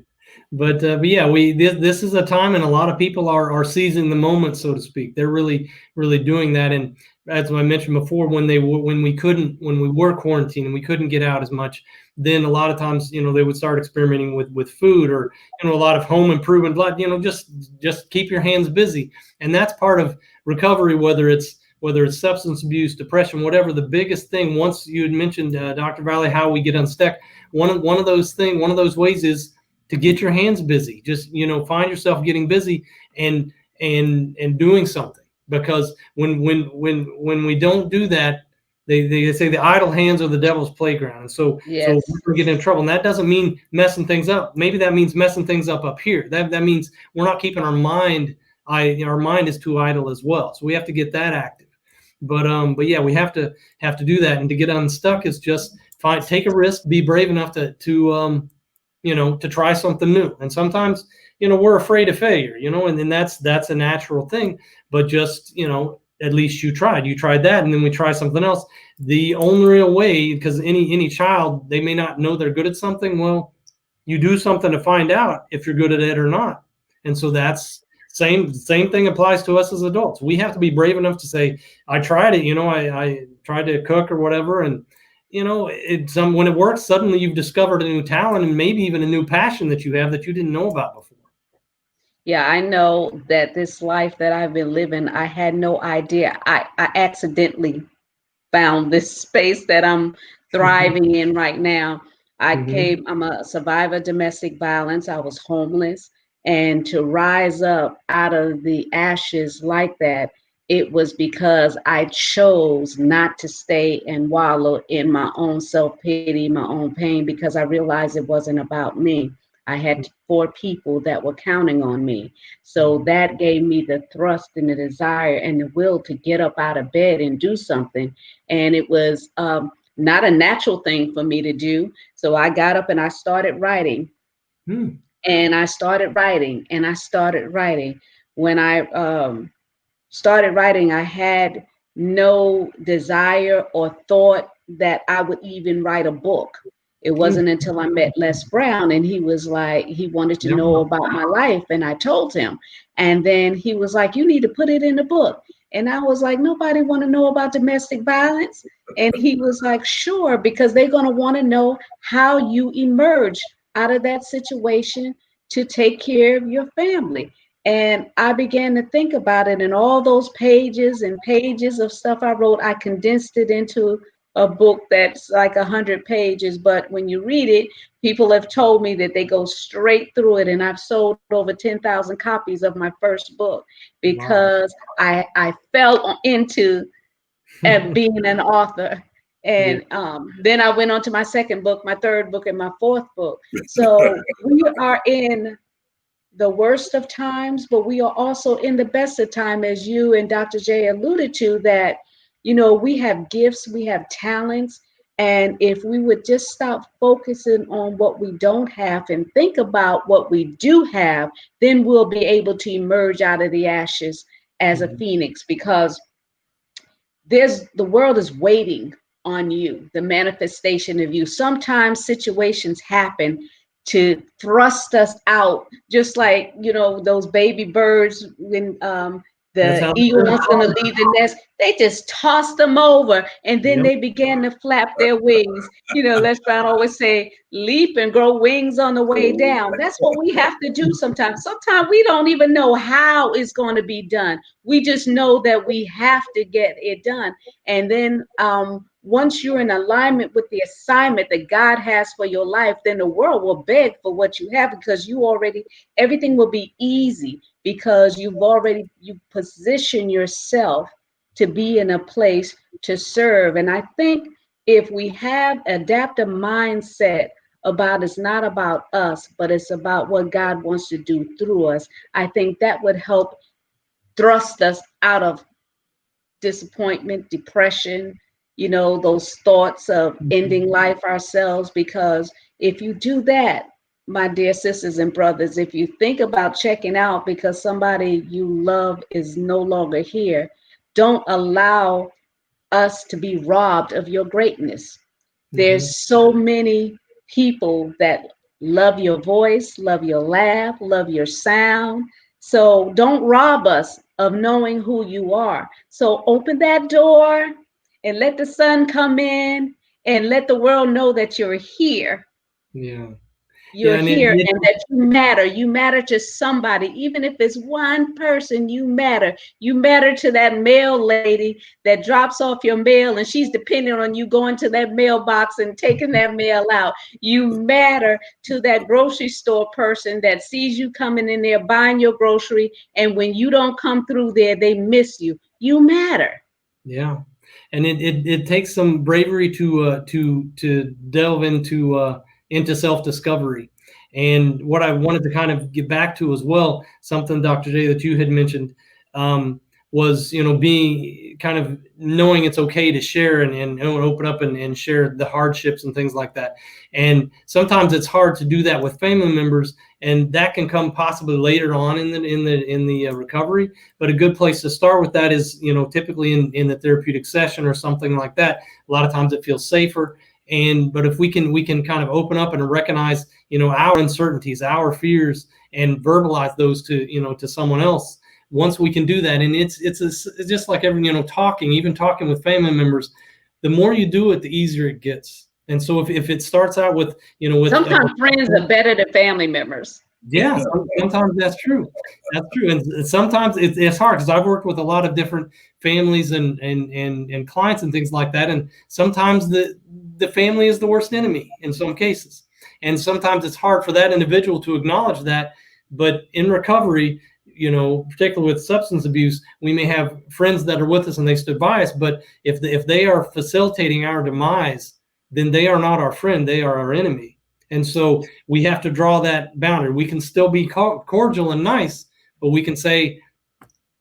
But yeah, this is a time, and a lot of people are seizing the moment, so to speak. They're really doing that. And as I mentioned before, when we were quarantined and we couldn't get out as much, then a lot of times, they would start experimenting with food, or a lot of home improvement. Just keep your hands busy, and that's part of recovery. Whether it's substance abuse, depression, whatever. The biggest thing, once you had mentioned, Dr. Valley, how we get unstuck. One of those ways is to get your hands busy. Just, find yourself getting busy and doing something, because when we don't do that, they say the idle hands are the devil's playground. And so Yes. we're getting in trouble. And that doesn't mean messing things up. Maybe that means messing things up here. That means we're not keeping our mind. Our mind is too idle as well. So we have to get that active. But yeah, we have to do that. And to get unstuck is just take a risk, be brave enough to to try something new. And sometimes, we're afraid of failure, and then that's a natural thing. But just, at least you tried that, and then we try something else. The only real way, because any child, they may not know they're good at something. Well, you do something to find out if you're good at it or not. And so that's same thing applies to us as adults. We have to be brave enough to say, I tried it, I tried to cook or whatever, and when it works, suddenly you've discovered a new talent and maybe even a new passion that you have that you didn't know about before. Yeah, I know that this life that I've been living, I had no idea. I accidentally found this space that I'm thriving in right now. I'm a survivor of domestic violence. I was homeless. And to rise up out of the ashes like that, it was because I chose not to stay and wallow in my own self-pity, my own pain, because I realized it wasn't about me. I had 4 people that were counting on me. So that gave me the thrust and the desire and the will to get up out of bed and do something. And it was not a natural thing for me to do. So I got up and I started writing. And I started writing and I started writing. When I started writing, I had no desire or thought that I would even write a book. It wasn't until I met Les Brown and he was like, he wanted to know about my life. And I told him. And then he was like, you need to put it in the book. And I was like, nobody want to know about domestic violence. And he was like, sure, because they're going to want to know how you emerge out of that situation to take care of your family. And I began to think about it, and all those pages and pages of stuff I wrote, I condensed it into a book that's like 100 pages. But when you read it, people have told me that they go straight through it. And I've sold over 10,000 copies of my first book because I fell into being an author. And then I went on to my second book, my third book, and my fourth book. So we are in the worst of times, but we are also in the best of time, as you and Dr. J alluded to, that, we have gifts, we have talents. And if we would just stop focusing on what we don't have and think about what we do have, then we'll be able to emerge out of the ashes as a phoenix, because the world is waiting on you, the manifestation of you. Sometimes situations happen to thrust us out, just like, those baby birds when the eagle wants them to leave the nest, they just toss them over and then they begin to flap their wings. Les Brown always say, leap and grow wings on the way down. That's what we have to do sometimes. Sometimes we don't even know how it's going to be done. We just know that we have to get it done. And then once you're in alignment with the assignment that God has for your life, then the world will beg for what you have, because everything will be easy, because you position yourself to be in a place to serve. And I think if we have adaptive mindset about, it's not about us, but it's about what God wants to do through us, I think that would help thrust us out of disappointment, depression, those thoughts of ending life ourselves. Because if you do that, my dear sisters and brothers, if you think about checking out because somebody you love is no longer here, don't allow us to be robbed of your greatness. There's so many people that love your voice, love your laugh, love your sound. So don't rob us of knowing who you are. So open that door and let the sun come in and let the world know that you're here. You're here and that you matter. You matter to somebody, even if it's one person, you matter. You matter to that mail lady that drops off your mail and she's depending on you going to that mailbox and taking that mail out. You matter to that grocery store person that sees you coming in there buying your grocery, and when you don't come through there, they miss you. You matter. Yeah. And it takes some bravery to delve into self-discovery. And what I wanted to kind of get back to as well, something, Dr. J, that you had mentioned, was, being kind of knowing it's okay to share and open up and share the hardships and things like that. And sometimes it's hard to do that with family members, and that can come possibly later on in the recovery. But a good place to start with that is, typically in the therapeutic session or something like that. A lot of times it feels safer. But if we can kind of open up and recognize, our uncertainties, our fears, and verbalize those to someone else. Once we can do that, and it's just like every, even talking with family members, the more you do it, the easier it gets. And so if it starts out with, sometimes friends are better than family members. Yeah, sometimes that's true. That's true. And sometimes it's hard, because I've worked with a lot of different families and clients and things like that. And sometimes the family is the worst enemy in some cases. And sometimes it's hard for that individual to acknowledge that. But in recovery, particularly with substance abuse, we may have friends that are with us and they stood by us. But if they are facilitating our demise, then they are not our friend. They are our enemy. And so we have to draw that boundary. We can still be cordial and nice, but we can say,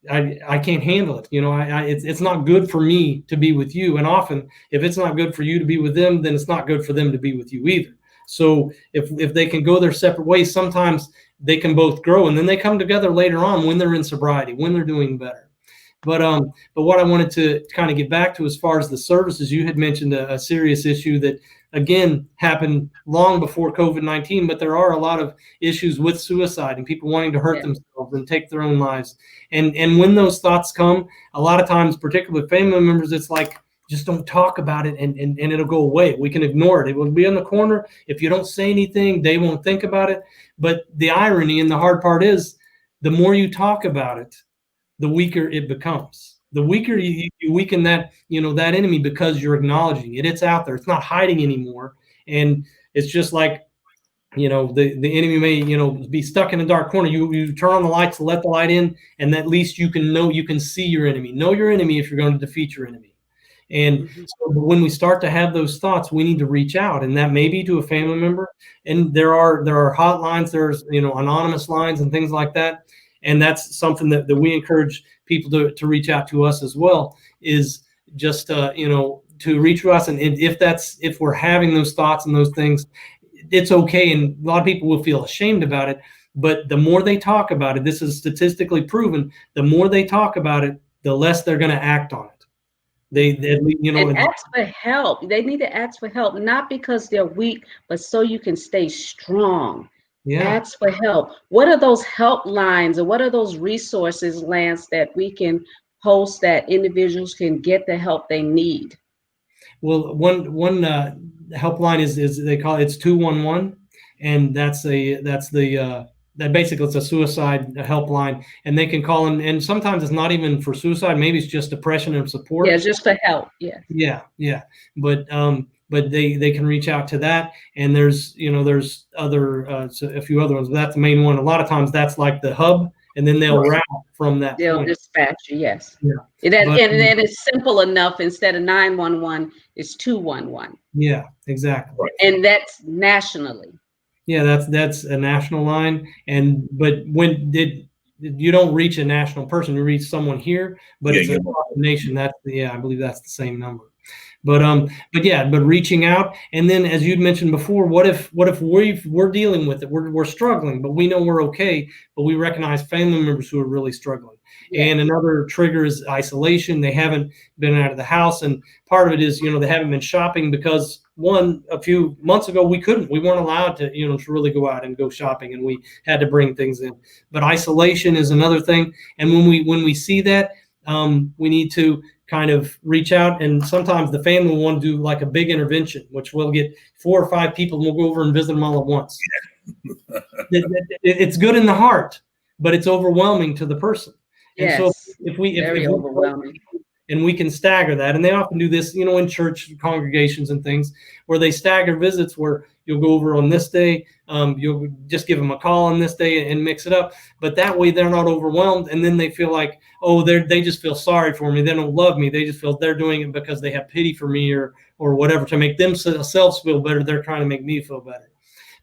I can't handle it. It's not good for me to be with you. And often, if it's not good for you to be with them, then it's not good for them to be with you either. So if they can go their separate ways, sometimes they can both grow, and then they come together later on when they're in sobriety, when they're doing better. But what I wanted to kind of get back to, as far as the services, you had mentioned a serious issue that, again, happened long before COVID-19, but there are a lot of issues with suicide and people wanting to hurt themselves and take their own lives. And when those thoughts come, a lot of times, particularly with family members, it's like, just don't talk about it and it'll go away. We can ignore it. It will be in the corner. If you don't say anything, they won't think about it. But the irony and the hard part is, the more you talk about it, the weaker it becomes. The weaker you weaken that, that enemy, because you're acknowledging it. It's out there. It's not hiding anymore. And it's just like, the enemy may, be stuck in a dark corner. You turn on the lights to let the light in, and at least you can see your enemy. Know your enemy if you're going to defeat your enemy. And so when we start to have those thoughts, we need to reach out, and that may be to a family member. And there are hotlines, there's, anonymous lines and things like that. And that's something that we encourage people to reach out to us as well, is just, to reach us. And if we're having those thoughts and those things, it's okay. And a lot of people will feel ashamed about it, but the more they talk about it, this is statistically proven, the more they talk about it, the less they're going to act on it. And ask for help. They need to ask for help, not because they're weak, but so you can stay strong. Yeah. Ask for help. What are those helplines, or what are those resources, Lance, that we can post that individuals can get the help they need? Well, one helpline is they call it's 211, and that basically it's a suicide helpline, and they can call in, and sometimes it's not even for suicide. Maybe it's just depression and support. Yeah, just for help. Yeah. Yeah. But they can reach out to that, and there's other a few other ones, but that's the main one. A lot of times that's like the hub, and then they'll route from that. They'll dispatch you. Yes. Yeah. And then it's simple enough. Instead of 911, it's 211. Yeah, exactly. And that's nationally. Yeah, that's a national line, but when you don't reach a national person, you reach someone here, but it's a nation. I believe that's the same number. But reaching out, and then, as you'd mentioned before, what if we're dealing with it, we're struggling, but we know we're okay, but we recognize family members who are really struggling. Yeah. And another trigger is isolation. They haven't been out of the house, and part of it is they haven't been shopping because a few months ago we weren't allowed to to really go out and go shopping, and we had to bring things in. But isolation is another thing, and when we see that, we need to kind of reach out, and sometimes the family will want to do like a big intervention, which we'll get 4 or 5 people and we'll go over and visit them all at once. It's good in the heart, but it's overwhelming to the person. Yes, and so if we and we can stagger that. And they often do this, in church congregations and things, where they stagger visits, where you'll go over on this day, you'll just give them a call on this day and mix it up. But that way they're not overwhelmed, and then they feel like, oh, they just feel sorry for me. They don't love me. They just feel they're doing it because they have pity for me or whatever, to make themselves feel better. They're trying to make me feel better.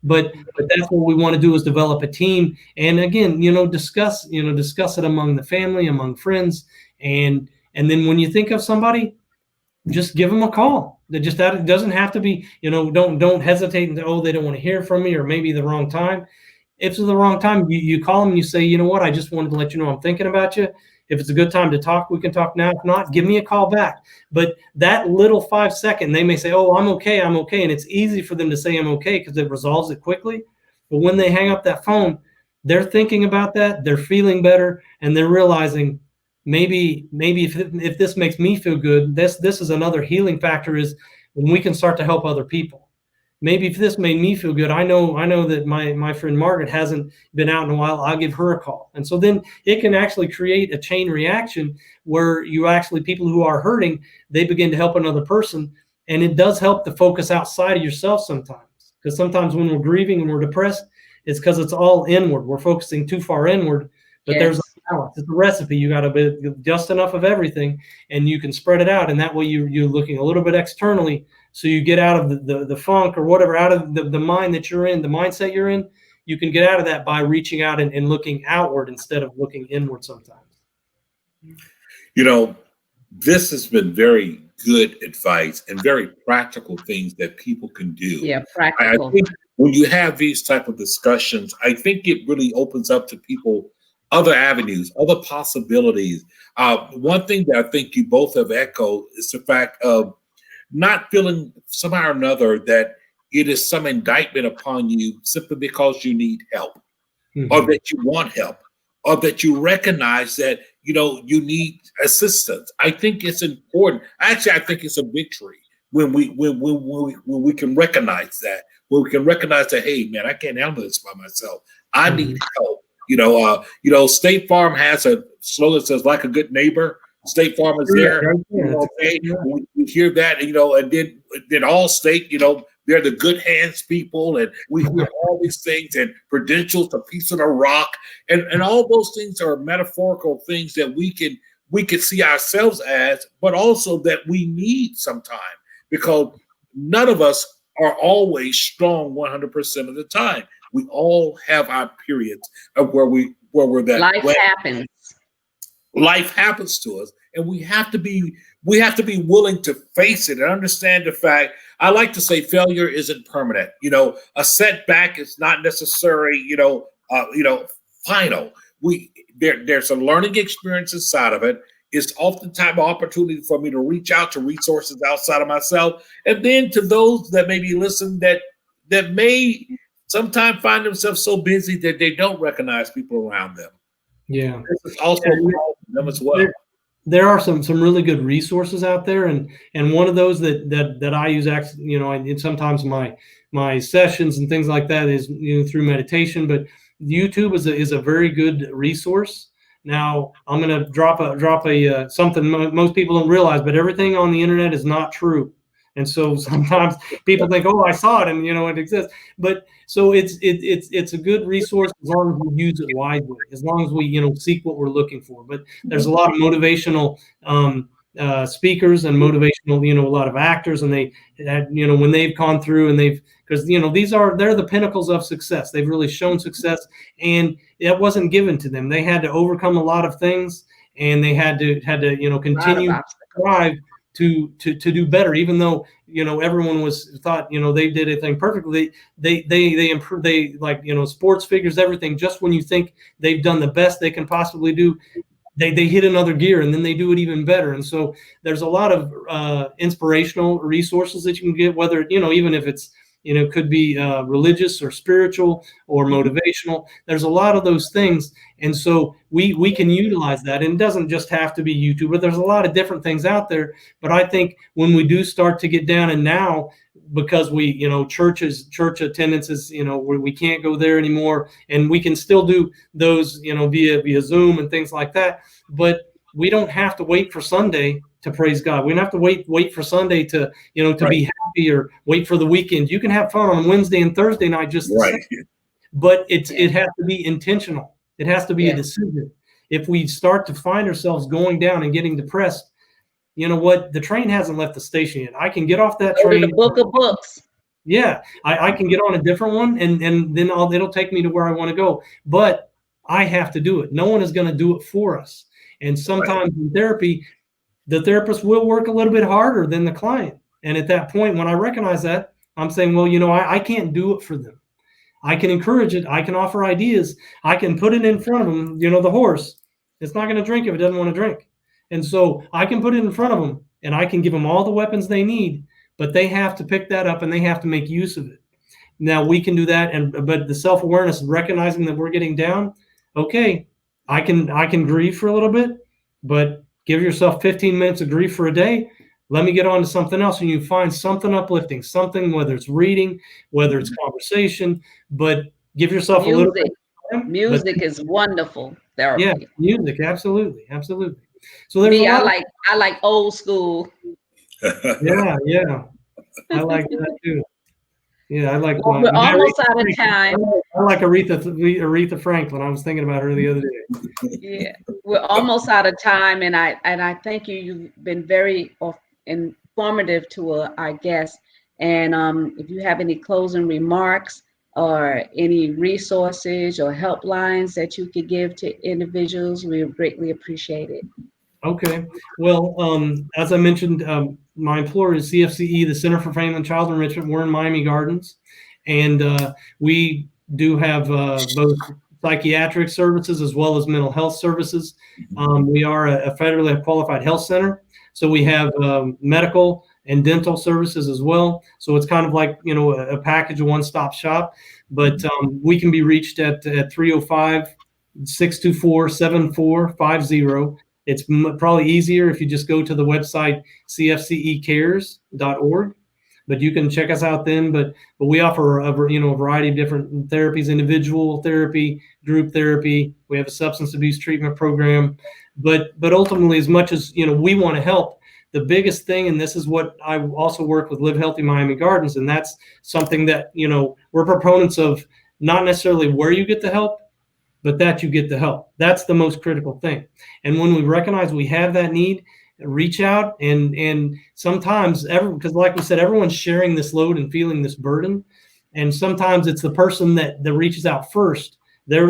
But that's what we want to do, is develop a team, and again, discuss it among the family, among friends, and then when you think of somebody, just give them a call. That it doesn't have to be, don't hesitate and say, oh, they don't want to hear from me, or maybe the wrong time. If it's the wrong time, you call them and you say, you know what, I just wanted to let you know I'm thinking about you. If it's a good time to talk, we can talk now. If not, give me a call back. But that little 5 second, they may say, oh, I'm okay. And it's easy for them to say I'm okay because it resolves it quickly. But when they hang up that phone, they're thinking about that, they're feeling better, and they're realizing maybe if this makes me feel good, this is another healing factor, is when we can start to help other people. Maybe if this made me feel good, I know that my friend Margaret hasn't been out in a while, I'll give her a call. And so then it can actually create a chain reaction where people who are hurting, they begin to help another person. And it does help to focus outside of yourself sometimes. Because sometimes when we're grieving and we're depressed, it's because it's all inward. We're focusing too far inward, but there's a balance. It's a recipe. You got to be just enough of everything, and you can spread it out. And that way you're looking a little bit externally. So you get out of the funk or whatever, out of the mind that you're in, the mindset you're in. You can get out of that by reaching out and looking outward instead of looking inward sometimes. This has been very good advice and very practical things that people can do. Yeah, practical. I think when you have these type of discussions, I think it really opens up to people other avenues, other possibilities. One thing that I think you both have echoed is the fact of not feeling somehow or another that it is some indictment upon you simply because you need help, or that you want help, or that you recognize that you need assistance. I think it's important. Actually, I think it's a victory when we can recognize that. When we can recognize that, hey, man, I can't handle this by myself. I need help. State Farm has a slogan that says, like a good neighbor, State Farm is there. We hear that, and then Allstate, they're the good hands people, and we hear all these things, and Prudential's a piece of the rock, and all those things are metaphorical things that we can see ourselves as, but also that we need sometime, because none of us are always strong 100% of the time. We all have our periods of where we're that. Life happens. Life happens to us, and we have to be willing to face it and understand the fact. I like to say failure isn't permanent. A setback is not necessarily, final. There's a learning experience inside of it. It's oftentimes an opportunity for me to reach out to resources outside of myself, and then to those that maybe listen that may sometimes find themselves so busy that they don't recognize people around them. Yeah, this is also them as well. There are some really good resources out there, and one of those that I use, in sometimes my sessions and things like that is through meditation. But YouTube is a very good resource. Now I'm going to drop a something most people don't realize, but everything on the internet is not true. And so sometimes people think, oh, I saw it, and it exists. But so it's a good resource as long as we use it wisely, as long as we seek what we're looking for. But there's a lot of motivational speakers and motivational, a lot of actors, and they when they've gone through and because they're the pinnacles of success. They've really shown success, and it wasn't given to them. They had to overcome a lot of things, and they had to continue to strive to do better, even though everyone thought they did everything perfectly. They improved. They sports figures, everything. Just when you think they've done the best they can possibly do, they hit another gear, and then they do it even better. And so there's a lot of inspirational resources that you can get, whether even if it's could be religious or spiritual or motivational. There's a lot of those things. And so we can utilize that. And it doesn't just have to be YouTube, but there's a lot of different things out there. But I think when we do start to get down, and now because church attendance is, we can't go there anymore, and we can still do those, via Zoom and things like that. But we don't have to wait for Sunday to praise God. We don't have to wait for Sunday to, to be happy, or wait for the weekend. You can have fun on Wednesday and Thursday night just the same. But it has to be intentional. It has to be a decision. If we start to find ourselves going down and getting depressed, you know what? The train hasn't left the station yet. I can get off that train. The book of books. Yeah, I can get on a different one, and then it'll take me to where I want to go. But I have to do it. No one is going to do it for us. And sometimes in therapy, the therapist will work a little bit harder than the client. And at that point, when I recognize that, I'm saying, well, I can't do it for them. I can encourage it. I can offer ideas. I can put it in front of them. The horse, it's not going to drink if it doesn't want to drink. And so I can put it in front of them, and I can give them all the weapons they need, but they have to pick that up and they have to make use of it. Now we can do that. But the self-awareness, recognizing that we're getting down. Okay, I can grieve for a little bit, but give yourself 15 minutes of grief for a day. Let me get on to something else, and you find something uplifting, something, whether it's reading, whether it's conversation, but give yourself a little bit of time. Music is wonderful therapy. Yeah, music, absolutely. So there's I like old school. Yeah. I like that too. Yeah, I like. We're almost out of time. I like Aretha Franklin. I was thinking about her the other day. Yeah, we're almost out of time, and I thank you. You've been very informative to our guests. And if you have any closing remarks or any resources or helplines that you could give to individuals, we would greatly appreciate it. Okay. Well, as I mentioned, my employer is CFCE, the Center for Family and Child Enrichment. We're in Miami Gardens, and we do have both psychiatric services as well as mental health services. We are a federally qualified health center, so we have medical and dental services as well. So it's kind of like, a package, a one-stop shop. But we can be reached at 305-624-7450. It's probably easier if you just go to the website cfcecares.org, but you can check us out then. But we offer a variety of different therapies: individual therapy, group therapy. We have a substance abuse treatment program. But ultimately, as much as we want to help, the biggest thing, and this is what I also work with Live Healthy Miami Gardens, and that's something that we're proponents of, not necessarily where you get the help, but that you get the help. That's the most critical thing. And when we recognize we have that need, reach out. And sometimes, because like we said, everyone's sharing this load and feeling this burden. And sometimes it's the person that reaches out first. They're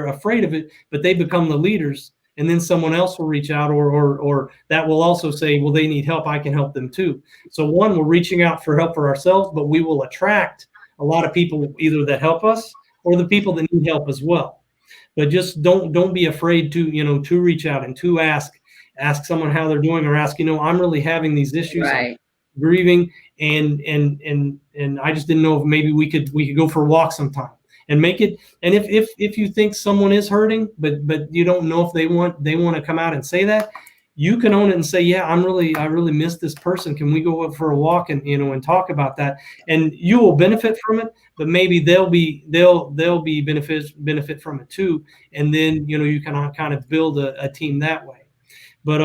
afraid of it, but they become the leaders. And then someone else will reach out, or that will also say, well, they need help. I can help them too. So we're reaching out for help for ourselves, but we will attract a lot of people either that help us or the people that need help as well. But just don't be afraid to reach out and to ask someone how they're doing, or ask, I'm really having these issues, right, I'm grieving, and I just didn't know if maybe we could go for a walk sometime and make it. And if you think someone is hurting, but you don't know if they want to come out and say that, you can own it and say, yeah, I really miss this person. Can we go up for a walk and talk about that? And you will benefit from it, but maybe they'll be benefit from it too. And then you can kind of build a team that way. But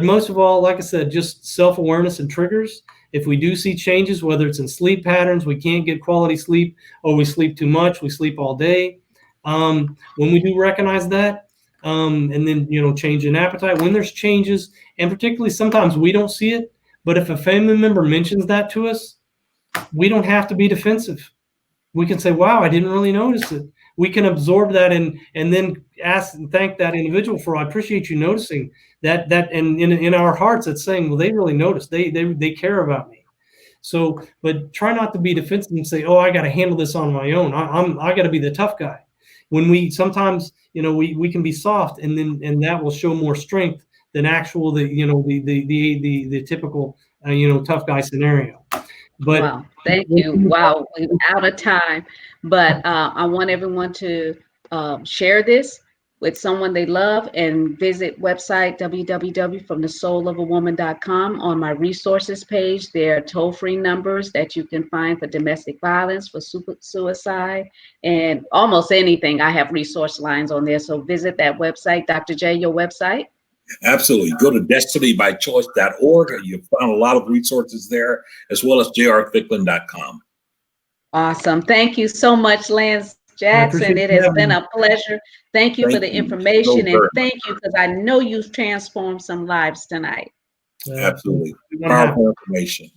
most of all, like I said, just self-awareness and triggers. If we do see changes, whether it's in sleep patterns, we can't get quality sleep, or we sleep too much, we sleep all day. When we do recognize that, and then change in appetite, when there's changes, and particularly sometimes we don't see it, but if a family member mentions that to us, we don't have to be defensive. We can say, wow, I didn't really notice it. We can absorb that and then ask and thank that individual for, I appreciate you noticing that, and in our hearts, it's saying, well, they really noticed, they care about me. So, but try not to be defensive and say, oh, I got to handle this on my own. I got to be the tough guy. When we sometimes, we can be soft, and that will show more strength than the typical, tough guy scenario. But wow, thank you. Wow, we're out of time, but I want everyone to share this with someone they love, and visit website www.fromthesoulofAwoman.com. On my resources page, there are toll-free numbers that you can find for domestic violence, for suicide, and almost anything. I have resource lines on there, so visit that website. Dr. J, your website? Absolutely. Go to destinybychoice.org. You'll find a lot of resources there, as well as jrthicklin.com. Awesome. Thank you so much, Lance I Jackson. appreciate It you has having been me. a pleasure. Thank you for the you so information, and very much. thank you because I know you've transformed some lives tonight. Absolutely. We wanna have- Powerful information.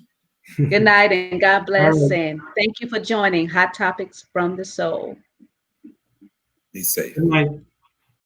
Good night and God bless. All right. And thank you for joining Hot Topics from the Soul. Be safe. Good night.